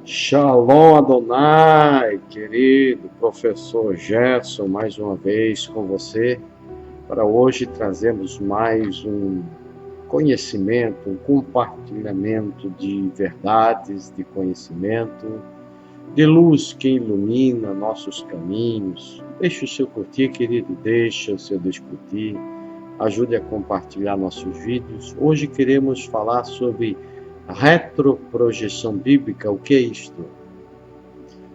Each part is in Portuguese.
Shalom Adonai, querido professor Gerson, mais uma vez com você, para hoje trazermos mais um conhecimento, um compartilhamento de verdades, de conhecimento, de luz que ilumina nossos caminhos. Deixe o seu curtir, querido, deixe o seu discutir, ajude a compartilhar nossos vídeos. Hoje queremos falar sobre retroprojeção bíblica. O que é isto?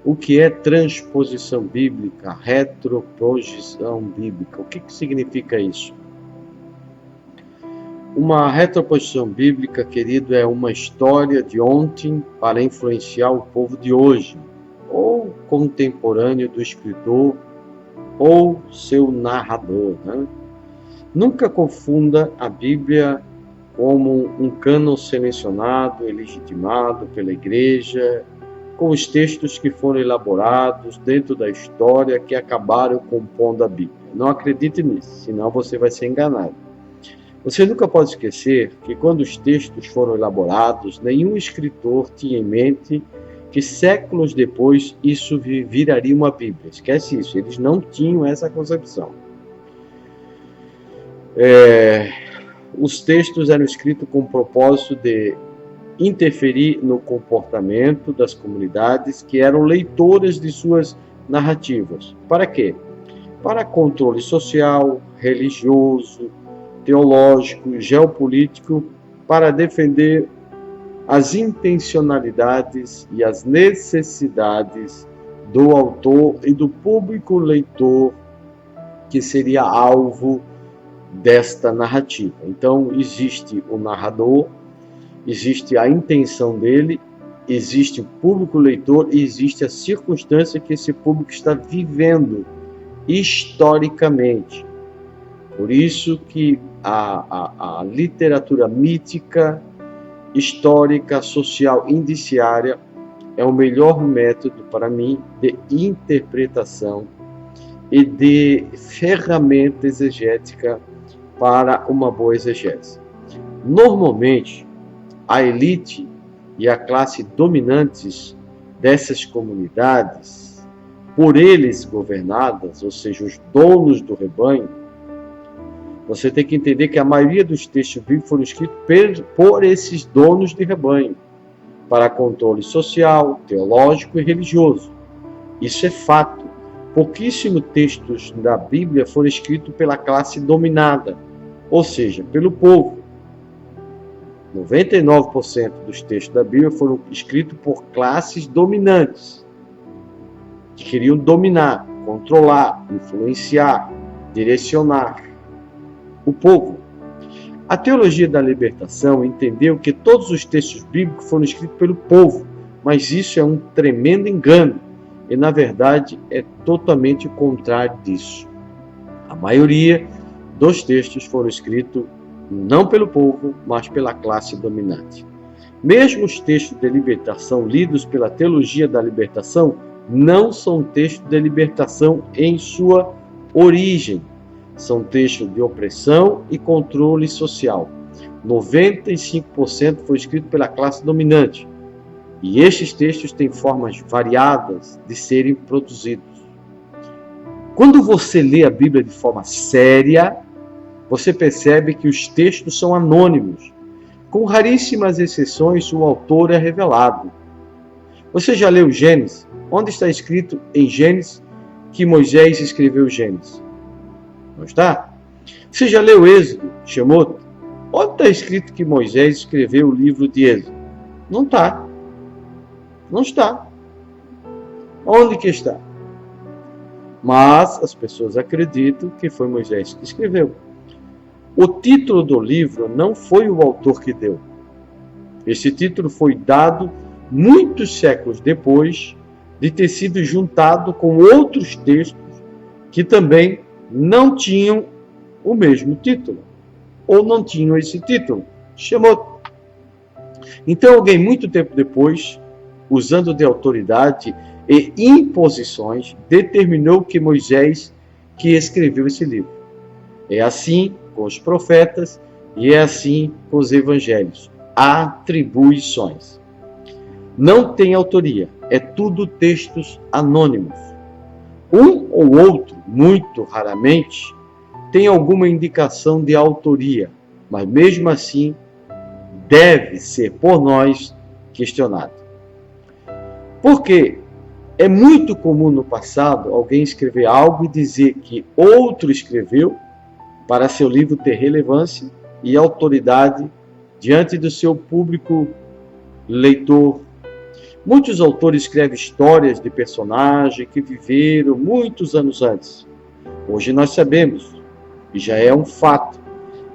O que é transposição bíblica, retroprojeção bíblica? O que significa isso? Uma retroposição bíblica, querido, é uma história de ontem para influenciar o povo de hoje, ou contemporâneo do escritor, ou seu narrador, né? Nunca confunda a Bíblia como um cânon selecionado e legitimado pela igreja, com os textos que foram elaborados dentro da história que acabaram compondo a Bíblia. Não acredite nisso, senão você vai ser enganado. Você nunca pode esquecer que quando os textos foram elaborados, nenhum escritor tinha em mente que séculos depois isso viraria uma Bíblia. Esquece isso, eles não tinham essa concepção. Os textos eram escritos com o propósito de interferir no comportamento das comunidades que eram leitoras de suas narrativas. Para quê? Para controle social, religioso, teológico, geopolítico, para defender as intencionalidades e as necessidades do autor e do público leitor que seria alvo desta narrativa. Então, existe o narrador, existe a intenção dele, existe o público leitor e existe a circunstância que esse público está vivendo historicamente. Por isso que a literatura mítica, histórica, social, indiciária é o melhor método para mim de interpretação e de ferramenta exegética para uma boa exegese. Normalmente, a elite e a classe dominantes dessas comunidades, por eles governadas, ou seja, os donos do rebanho, você tem que entender que a maioria dos textos bíblicos foram escritos por esses donos de rebanho, para controle social, teológico e religioso. Isso é fato. Pouquíssimos textos da Bíblia foram escritos pela classe dominada, ou seja, pelo povo. 99% dos textos da Bíblia foram escritos por classes dominantes, que queriam dominar, controlar, influenciar, direcionar o povo. A teologia da libertação entendeu que todos os textos bíblicos foram escritos pelo povo, mas isso é um tremendo engano. E, na verdade, é totalmente o contrário disso. A maioria dos textos foram escritos não pelo povo, mas pela classe dominante. Mesmo os textos de libertação lidos pela teologia da libertação não são textos de libertação em sua origem. São textos de opressão e controle social. 95% foi escrito pela classe dominante. E estes textos têm formas variadas de serem produzidos. Quando você lê a Bíblia de forma séria, você percebe que os textos são anônimos. Com raríssimas exceções, o autor é revelado. Você já leu Gênesis? Onde está escrito em Gênesis que Moisés escreveu Gênesis? Não está? Você já leu Êxodo, Shemot? Onde está escrito que Moisés escreveu o livro de Êxodo? Não está. Não está. Onde que está? Mas as pessoas acreditam que foi Moisés que escreveu. O título do livro não foi o autor que deu. Esse título foi dado muitos séculos depois de ter sido juntado com outros textos que também não tinham o mesmo título, ou não tinham esse título. Chamou. Então alguém muito tempo depois, usando de autoridade e imposições, determinou que Moisés que escreveu esse livro. É assim com os profetas e é assim com os evangelhos. Atribuições. não tem autoria, é tudo textos anônimos. Um ou outro, muito raramente, tem alguma indicação de autoria, mas mesmo assim deve ser por nós questionado. Porque é muito comum no passado alguém escrever algo e dizer que outro escreveu para seu livro ter relevância e autoridade diante do seu público leitor. Muitos autores escrevem histórias de personagens que viveram muitos anos antes. Hoje nós sabemos, e já é um fato,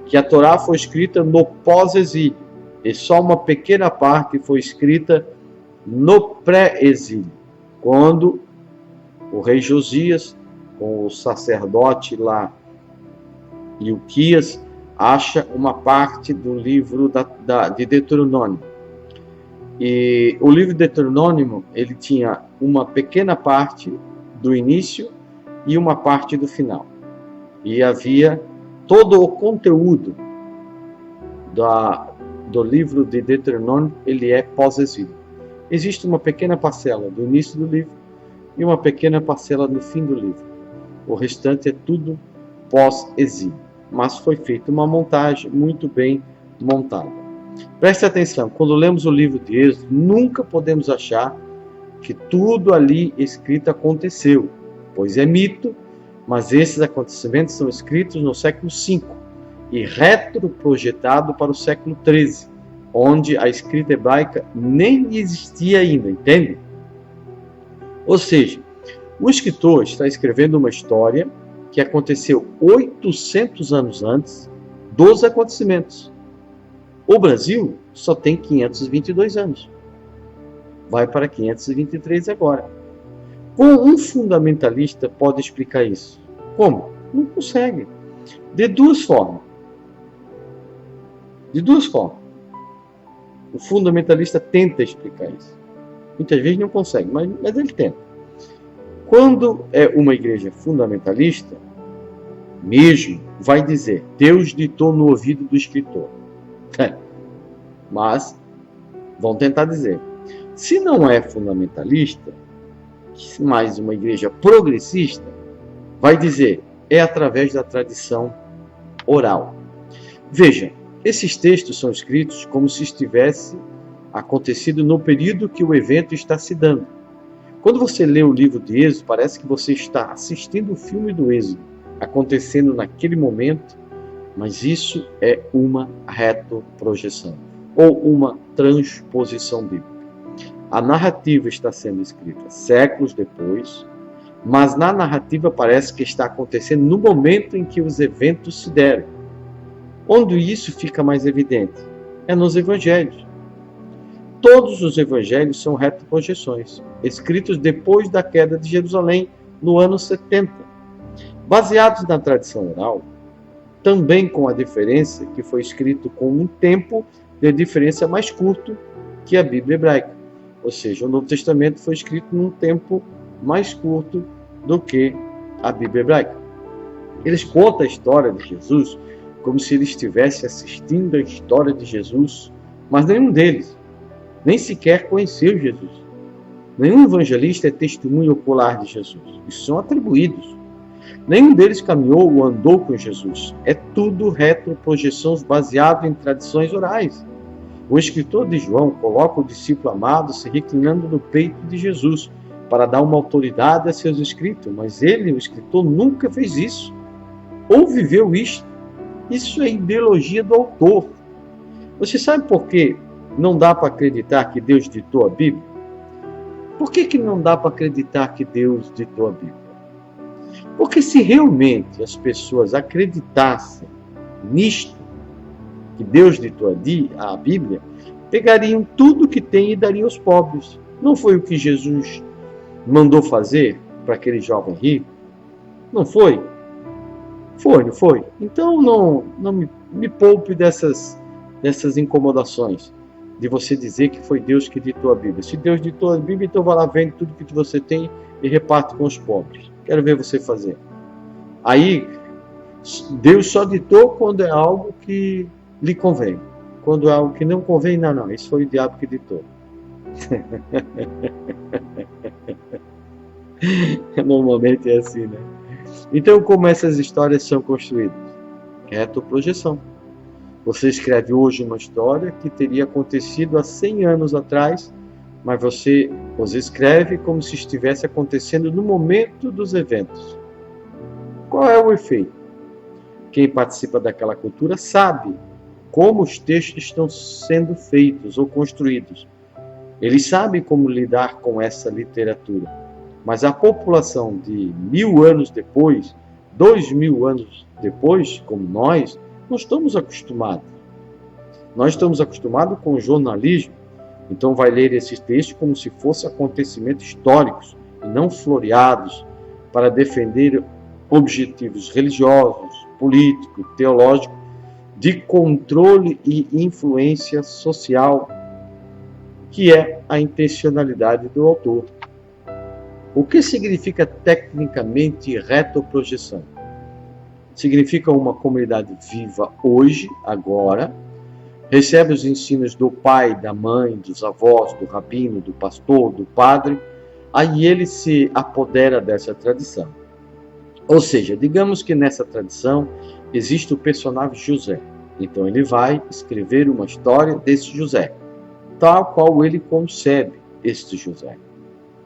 que a Torá foi escrita no pós-exílio, e só uma pequena parte foi escrita no pré-exílio, quando o rei Josias, com o sacerdote lá, Ilquias, acha uma parte do livro de Deuteronômio. E o livro de Deuteronômio, ele tinha uma pequena parte do início e uma parte do final. E havia todo o conteúdo do livro de Deuteronômio, ele é pós-exílio. Existe uma pequena parcela do início do livro e uma pequena parcela no fim do livro. O restante é tudo pós-exílio. Mas foi feita uma montagem muito bem montada. Preste atenção, quando lemos o livro de Êxodo, nunca podemos achar que tudo ali escrito aconteceu, pois é mito, mas esses acontecimentos são escritos no século V e retroprojetado para o século XIII, onde a escrita hebraica nem existia ainda, entende? Ou seja, o escritor está escrevendo uma história que aconteceu 800 anos antes dos acontecimentos. O Brasil só tem 522 anos. Vai para 523 agora. Como um fundamentalista pode explicar isso? Como? Não consegue. De duas formas. O fundamentalista tenta explicar isso. Muitas vezes não consegue, mas ele tenta. Quando é uma igreja fundamentalista, mesmo, vai dizer, Deus ditou no ouvido do escritor. Mas vão tentar dizer. Se não é fundamentalista, mas uma igreja progressista, vai dizer, é através da tradição oral. Veja, esses textos são escritos como se estivesse acontecido no período que o evento está se dando. Quando você lê o livro de Êxodo, parece que você está assistindo o filme do Êxodo, acontecendo naquele momento, mas isso é uma retroprojeção ou uma transposição bíblica. A narrativa está sendo escrita séculos depois, mas na narrativa parece que está acontecendo no momento em que os eventos se deram. Onde isso fica mais evidente? É nos evangelhos. Todos os evangelhos são retroprojeções, escritos depois da queda de Jerusalém, no ano 70. Baseados na tradição oral, também com a diferença que foi escrito com um tempo de diferença mais curto que a Bíblia hebraica. Ou seja, o Novo Testamento foi escrito num tempo mais curto do que a Bíblia hebraica. Eles contam a história de Jesus como se ele estivesse assistindo a história de Jesus, mas nenhum deles nem sequer conheceu Jesus. Nenhum evangelista é testemunho ocular de Jesus. Isso são atribuídos. Nenhum deles caminhou ou andou com Jesus. É tudo retroprojeções baseado em tradições orais. O escritor de João coloca o discípulo amado se reclinando no peito de Jesus para dar uma autoridade a seus escritos, mas ele, o escritor, nunca fez isso ou viveu isto. Isso é ideologia do autor. Você sabe por que não dá para acreditar que Deus ditou a Bíblia? Por que não dá para acreditar que Deus ditou a Bíblia? Porque se realmente as pessoas acreditassem nisto, que Deus ditou a Bíblia, pegariam tudo que tem e dariam aos pobres. Não foi o que Jesus mandou fazer para aquele jovem rico? Não foi? Foi, não foi? Então não me poupe dessas incomodações de você dizer que foi Deus que ditou a Bíblia. Se Deus ditou a Bíblia, então vai lá, vende tudo que você tem e reparte com os pobres. Quero ver você fazer. Aí, Deus só ditou quando é algo que lhe convém. Quando é algo que não convém, não. Isso foi o diabo que ditou. Normalmente é assim, né? Então, como essas histórias são construídas? Retroprojeção. Você escreve hoje uma história que teria acontecido há 100 anos atrás, mas você os escreve como se estivesse acontecendo no momento dos eventos. Qual é o efeito? Quem participa daquela cultura sabe como os textos estão sendo feitos ou construídos. Eles sabem como lidar com essa literatura. Mas a população de 1000 anos depois, 2000 anos depois, como nós, não estamos acostumados. Nós estamos acostumados com o jornalismo, então vai ler esses textos como se fossem acontecimentos históricos e não floreados para defender objetivos religiosos, políticos, teológicos, de controle e influência social, que é a intencionalidade do autor. O que significa tecnicamente retroprojeção? Significa uma comunidade viva hoje, agora, recebe os ensinos do pai, da mãe, dos avós, do rabino, do pastor, do padre, aí ele se apodera dessa tradição. Ou seja, digamos que nessa tradição existe o personagem José. Então ele vai escrever uma história desse José, tal qual ele concebe este José.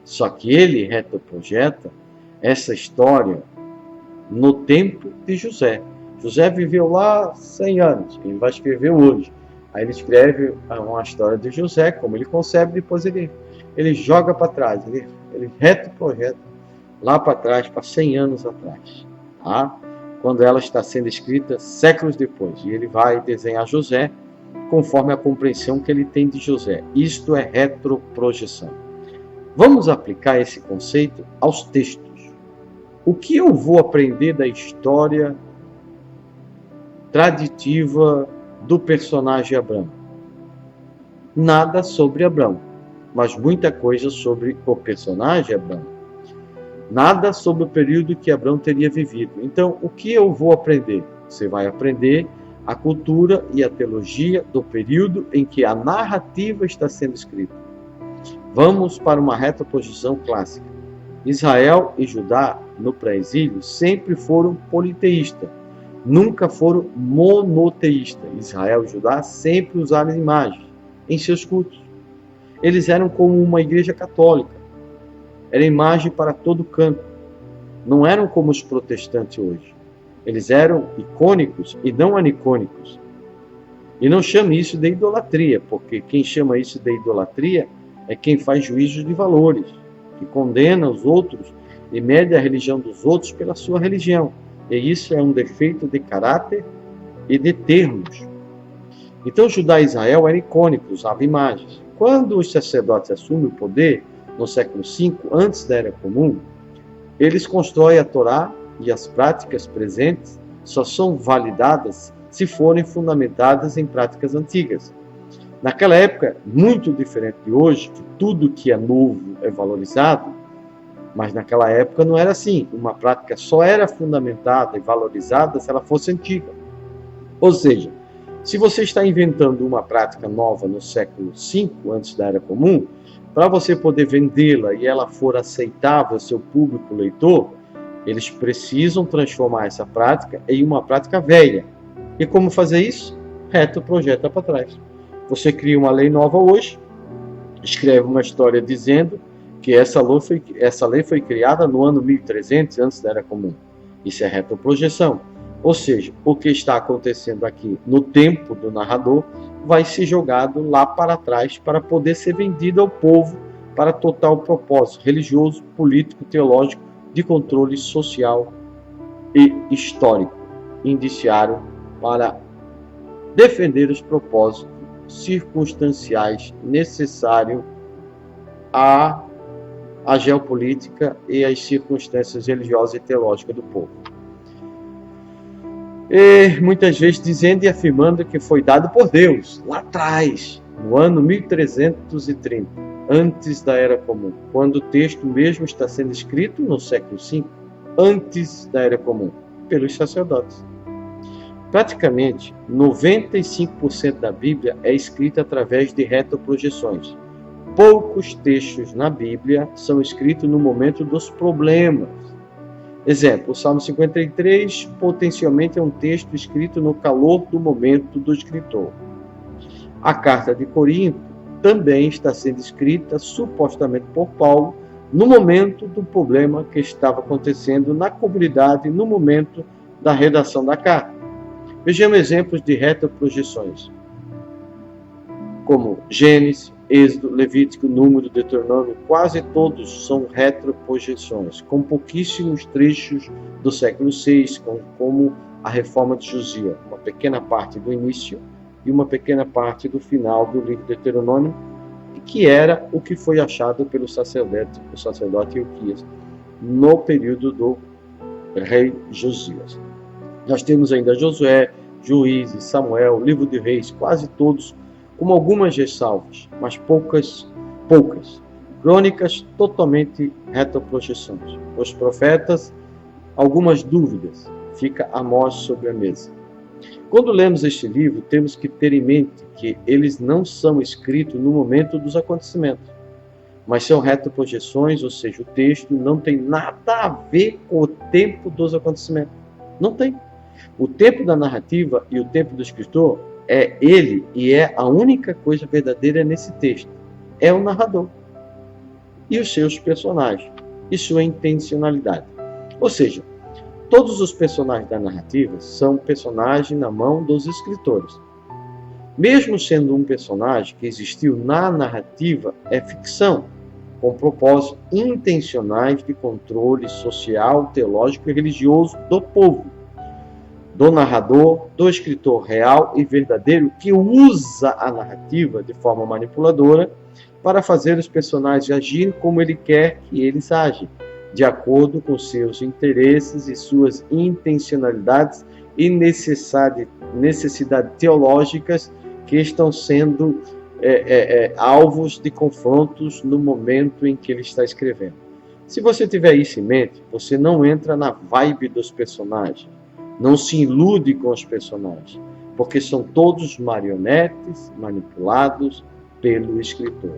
Só que ele retroprojeta essa história no tempo de José. José viveu lá 100 anos, ele vai escrever hoje. Aí ele escreve uma história de José, como ele concebe, depois ele joga para trás, ele retroprojeta lá para trás, para 100 anos atrás, tá? Quando ela está sendo escrita séculos depois. E ele vai desenhar José conforme a compreensão que ele tem de José. Isto é retroprojeção. Vamos aplicar esse conceito aos textos. O que eu vou aprender da história traditiva do personagem Abrão? Nada sobre Abrão, mas muita coisa sobre o personagem Abrão. Nada sobre o período que Abrão teria vivido. Então, o que eu vou aprender? Você vai aprender a cultura e a teologia do período em que a narrativa está sendo escrita. Vamos para uma retroposição clássica. Israel e Judá, no pré-exílio, sempre foram politeístas, nunca foram monoteístas. Israel e Judá sempre usaram imagens em seus cultos. Eles eram como uma igreja católica. Era imagem para todo canto. Não eram como os protestantes hoje. Eles eram icônicos e não anicônicos. E não chame isso de idolatria, porque quem chama isso de idolatria é quem faz juízos de valores, que condena os outros e mede a religião dos outros pela sua religião. E isso é um defeito de caráter e de termos. Então Judá e Israel eram icônicos, usavam imagens. Quando os sacerdotes assumem o poder, no século V, antes da Era Comum, eles constroem a Torá e as práticas presentes só são validadas se forem fundamentadas em práticas antigas. Naquela época, muito diferente de hoje, que tudo que é novo é valorizado, mas naquela época não era assim. Uma prática só era fundamentada e valorizada se ela fosse antiga. Ou seja, se você está inventando uma prática nova no século V, antes da Era Comum, para você poder vendê-la e ela for aceitável ao seu público leitor, eles precisam transformar essa prática em uma prática velha. E como fazer isso? Retroprojeta para trás. Você cria uma lei nova hoje, escreve uma história dizendo que essa lei foi criada no ano 1300, antes da Era Comum. Isso é retroprojeção. Ou seja, o que está acontecendo aqui no tempo do narrador vai ser jogado lá para trás para poder ser vendido ao povo para total propósito religioso, político, teológico, de controle social e histórico, indiciário para defender os propósitos circunstanciais necessários à geopolítica e às circunstâncias religiosas e teológicas do povo. E muitas vezes dizendo e afirmando que foi dado por Deus, lá atrás, no ano 1330, antes da Era Comum, quando o texto mesmo está sendo escrito no século V, antes da Era Comum, pelos sacerdotes. Praticamente, 95% da Bíblia é escrita através de retroprojeções. Poucos textos na Bíblia são escritos no momento dos problemas. Exemplo, o Salmo 53 potencialmente é um texto escrito no calor do momento do escritor. A carta de Corinto também está sendo escrita supostamente por Paulo no momento do problema que estava acontecendo na comunidade no momento da redação da carta. Vejamos exemplos de retroprojeções, como Gênesis, Êxodo, Levítico, Número, Deuteronômio, quase todos são retroprojeções, com pouquíssimos trechos do século VI, como a reforma de Josias, uma pequena parte do início e uma pequena parte do final do livro de Deuteronômio, que era o que foi achado pelo sacerdote Ilquias no período do rei Josias. Nós temos ainda Josué, Juízes, Samuel, Livro de Reis, quase todos com algumas ressalvas, mas poucas. Crônicas, totalmente retroprojeções. Os profetas, algumas dúvidas. Fica Amós sobre a mesa. Quando lemos este livro, temos que ter em mente que eles não são escritos no momento dos acontecimentos, mas são retroprojeções, ou seja, o texto não tem nada a ver com o tempo dos acontecimentos. Não tem. O tempo da narrativa e o tempo do escritor é ele, e é a única coisa verdadeira nesse texto. É o narrador e os seus personagens e sua intencionalidade. Ou seja, todos os personagens da narrativa são personagens na mão dos escritores. Mesmo sendo um personagem que existiu na narrativa, é ficção, com propósitos intencionais de controle social, teológico e religioso do povo, do narrador, do escritor real e verdadeiro que usa a narrativa de forma manipuladora para fazer os personagens agirem como ele quer que eles agem, de acordo com seus interesses e suas intencionalidades e necessidades teológicas que estão sendo alvos de confrontos no momento em que ele está escrevendo. Se você tiver isso em mente, você não entra na vibe dos personagens, não se ilude com os personagens, porque são todos marionetes manipulados pelo escritor.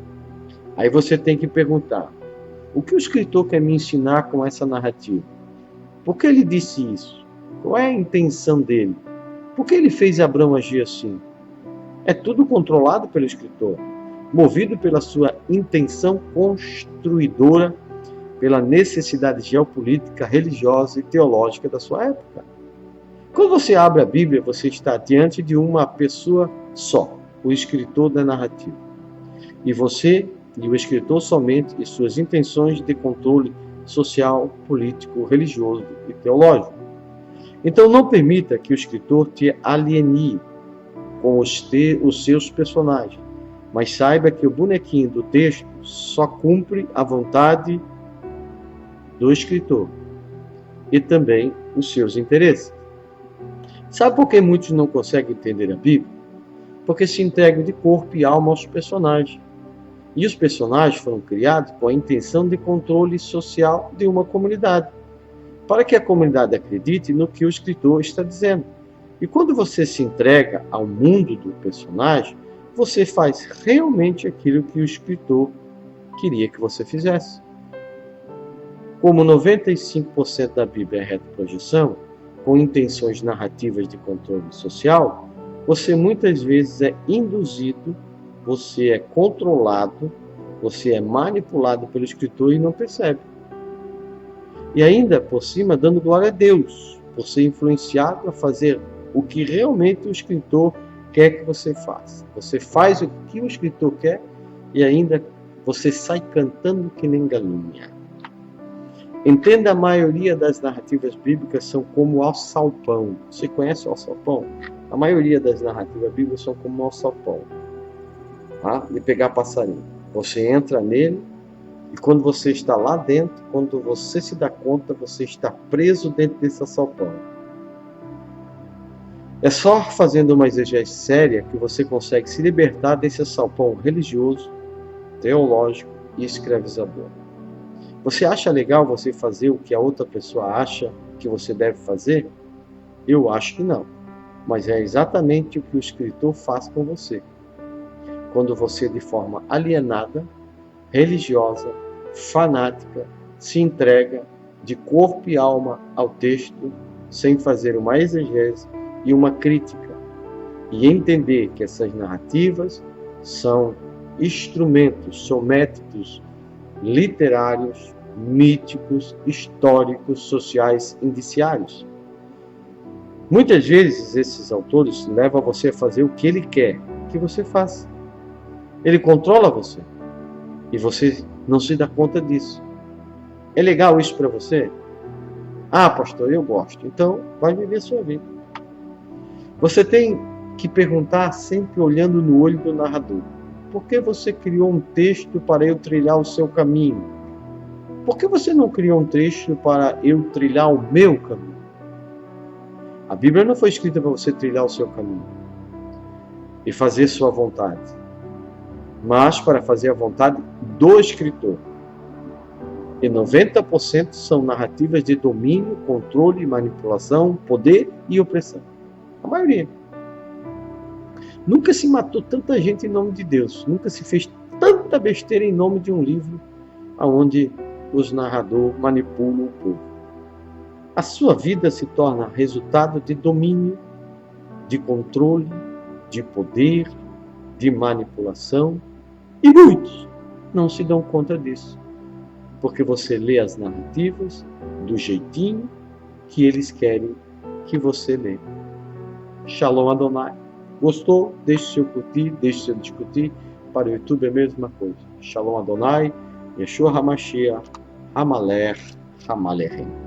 Aí você tem que perguntar: o que o escritor quer me ensinar com essa narrativa? Por que ele disse isso? Qual é a intenção dele? Por que ele fez Abraão agir assim? É tudo controlado pelo escritor, movido pela sua intenção construidora, pela necessidade geopolítica, religiosa e teológica da sua época. Quando você abre a Bíblia, você está diante de uma pessoa só, o escritor da narrativa. E você e o escritor somente e suas intenções de controle social, político, religioso e teológico. Então não permita que o escritor te aliene com os seus personagens, mas saiba que o bonequinho do texto só cumpre a vontade do escritor e também os seus interesses. Sabe por que muitos não conseguem entender a Bíblia? Porque se entregam de corpo e alma aos personagens. E os personagens foram criados com a intenção de controle social de uma comunidade, para que a comunidade acredite no que o escritor está dizendo. E quando você se entrega ao mundo do personagem, você faz realmente aquilo que o escritor queria que você fizesse. Como 95% da Bíblia é retroprojeção, com intenções narrativas de controle social, você muitas vezes é induzido, você é controlado, você é manipulado pelo escritor e não percebe. E ainda por cima dando glória a Deus, por ser influenciado a fazer o que realmente o escritor quer que você faça. Você faz o que o escritor quer e ainda você sai cantando que nem galinha. Entenda, a maioria das narrativas bíblicas são como o alçapão. Você conhece o alçapão? A maioria das narrativas bíblicas são como o alçapão, tá? De pegar passarinho. Você entra nele e quando você está lá dentro, quando você se dá conta, você está preso dentro desse alçapão. É só fazendo uma exegese séria que você consegue se libertar desse alçapão religioso, teológico e escravizador. Você acha legal você fazer o que a outra pessoa acha que você deve fazer? Eu acho que não. Mas é exatamente o que o escritor faz com você. Quando você, de forma alienada, religiosa, fanática, se entrega de corpo e alma ao texto, sem fazer uma exegese e uma crítica, e entender que essas narrativas são instrumentos, são métodos literários, míticos, históricos, sociais, indiciários. Muitas vezes esses autores levam você a fazer o que ele quer que você faça. Ele controla você e você não se dá conta disso. É legal isso para você? Ah, pastor, eu gosto. Então, vai viver a sua vida. Você tem que perguntar sempre olhando no olho do narrador. Por que você criou um texto para eu trilhar o seu caminho? Por que você não criou um texto para eu trilhar o meu caminho? A Bíblia não foi escrita para você trilhar o seu caminho e fazer sua vontade, mas para fazer a vontade do escritor. E 90% são narrativas de domínio, controle, manipulação, poder e opressão. A maioria. Nunca se matou tanta gente em nome de Deus. Nunca se fez tanta besteira em nome de um livro onde os narradores manipulam o povo. A sua vida se torna resultado de domínio, de controle, de poder, de manipulação. E muitos não se dão conta disso. Porque você lê as narrativas do jeitinho que eles querem que você lê. Shalom Adonai. Gostou? Deixe seu curtir, deixe seu discutir. Para o YouTube é a mesma coisa. Shalom Adonai, Yeshua HaMashiach, Hamalech, Hamalechim.